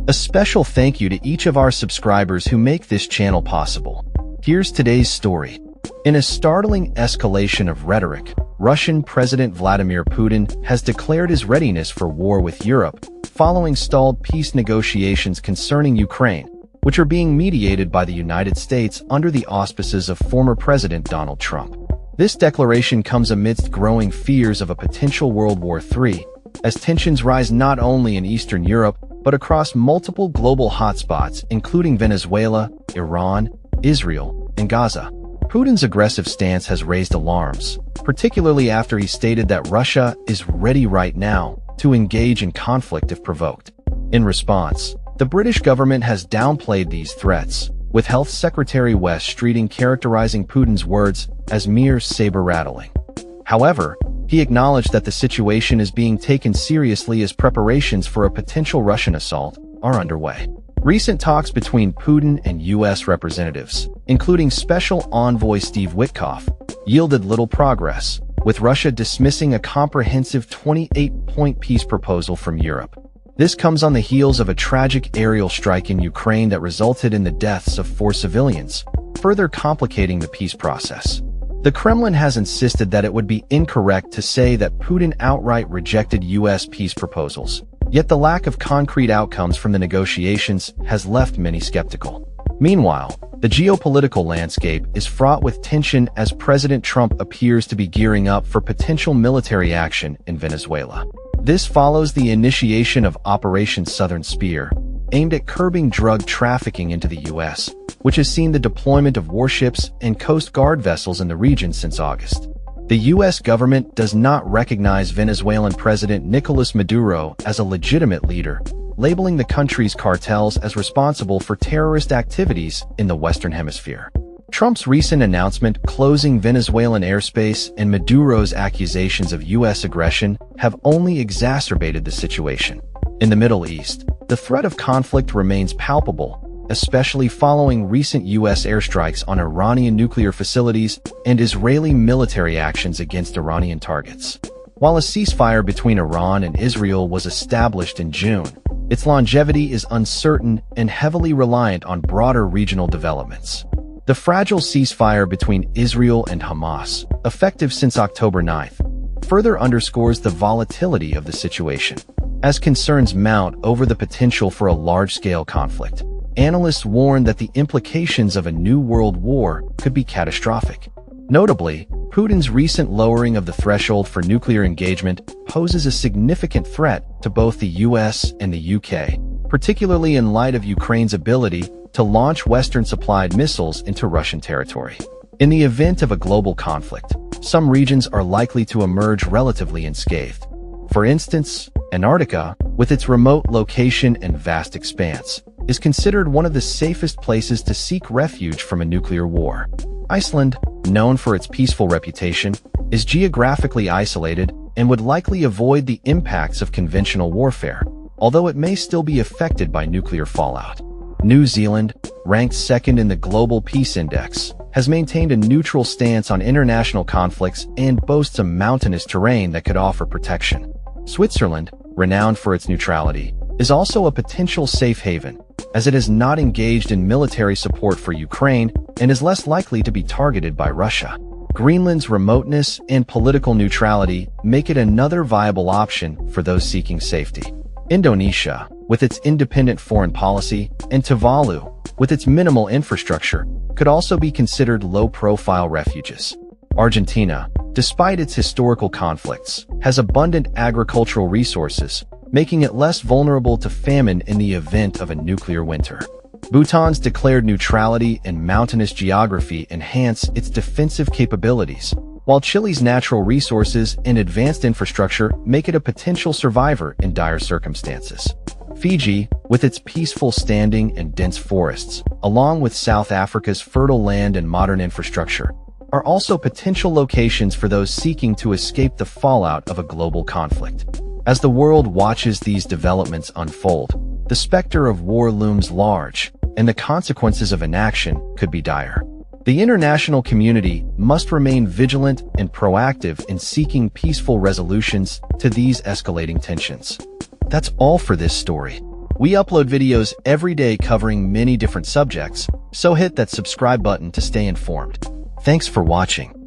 A special thank you to each of our subscribers who make this channel possible. Here's today's story. In a startling escalation of rhetoric, Russian President Vladimir Putin has declared his readiness for war with Europe, following stalled peace negotiations concerning Ukraine, which are being mediated by the United States under the auspices of former President Donald Trump. This declaration comes amidst growing fears of a potential World War III, as tensions rise not only in Eastern Europe, but across multiple global hotspots, including Venezuela, Iran, Israel, and Gaza. Putin's aggressive stance has raised alarms, particularly after he stated that Russia is ready right now to engage in conflict if provoked. In response, the British government has downplayed these threats, with Health Secretary Wes Streeting characterizing Putin's words as mere saber-rattling. However, he acknowledged that the situation is being taken seriously as preparations for a potential Russian assault are underway. Recent talks between Putin and U.S. representatives, including Special Envoy Steve Witkoff, yielded little progress, with Russia dismissing a comprehensive 28-point peace proposal from Europe. This comes on the heels of a tragic aerial strike in Ukraine that resulted in the deaths of 4 civilians, further complicating the peace process. The Kremlin has insisted that it would be incorrect to say that Putin outright rejected U.S. peace proposals, yet the lack of concrete outcomes from the negotiations has left many skeptical. Meanwhile, the geopolitical landscape is fraught with tension as President Trump appears to be gearing up for potential military action in Venezuela. This follows the initiation of Operation Southern Spear, aimed at curbing drug trafficking into the U.S., which has seen the deployment of warships and Coast Guard vessels in the region since August. The U.S. government does not recognize Venezuelan President Nicolas Maduro as a legitimate leader, labeling the country's cartels as responsible for terrorist activities in the Western Hemisphere. Trump's recent announcement closing Venezuelan airspace and Maduro's accusations of U.S. aggression have only exacerbated the situation. In the Middle East, the threat of conflict remains palpable, especially following recent U.S. airstrikes on Iranian nuclear facilities and Israeli military actions against Iranian targets. While a ceasefire between Iran and Israel was established in June, its longevity is uncertain and heavily reliant on broader regional developments. The fragile ceasefire between Israel and Hamas, effective since October 9th, further underscores the volatility of the situation. As concerns mount over the potential for a large-scale conflict, analysts warn that the implications of a new world war could be catastrophic. Notably, Putin's recent lowering of the threshold for nuclear engagement poses a significant threat to both the US and the UK, particularly in light of Ukraine's ability to launch Western-supplied missiles into Russian territory. In the event of a global conflict, some regions are likely to emerge relatively unscathed. For instance, Antarctica, with its remote location and vast expanse, is considered one of the safest places to seek refuge from a nuclear war. Iceland, known for its peaceful reputation, is geographically isolated and would likely avoid the impacts of conventional warfare, although it may still be affected by nuclear fallout. New Zealand, ranked second in the Global Peace Index, has maintained a neutral stance on international conflicts and boasts a mountainous terrain that could offer protection. Switzerland, renowned for its neutrality, is also a potential safe haven, as it has not engaged in military support for Ukraine and is less likely to be targeted by Russia. Greenland's remoteness and political neutrality make it another viable option for those seeking safety. Indonesia, with its independent foreign policy, and Tuvalu, with its minimal infrastructure, could also be considered low-profile refuges. Argentina, despite its historical conflicts, has abundant agricultural resources, making it less vulnerable to famine in the event of a nuclear winter. Bhutan's declared neutrality and mountainous geography enhance its defensive capabilities, while Chile's natural resources and advanced infrastructure make it a potential survivor in dire circumstances. Fiji, with its peaceful standing and dense forests, along with South Africa's fertile land and modern infrastructure, are also potential locations for those seeking to escape the fallout of a global conflict. As the world watches these developments unfold, the specter of war looms large, and the consequences of inaction could be dire. The international community must remain vigilant and proactive in seeking peaceful resolutions to these escalating tensions. That's all for this story. We upload videos every day covering many different subjects, so hit that subscribe button to stay informed. Thanks for watching.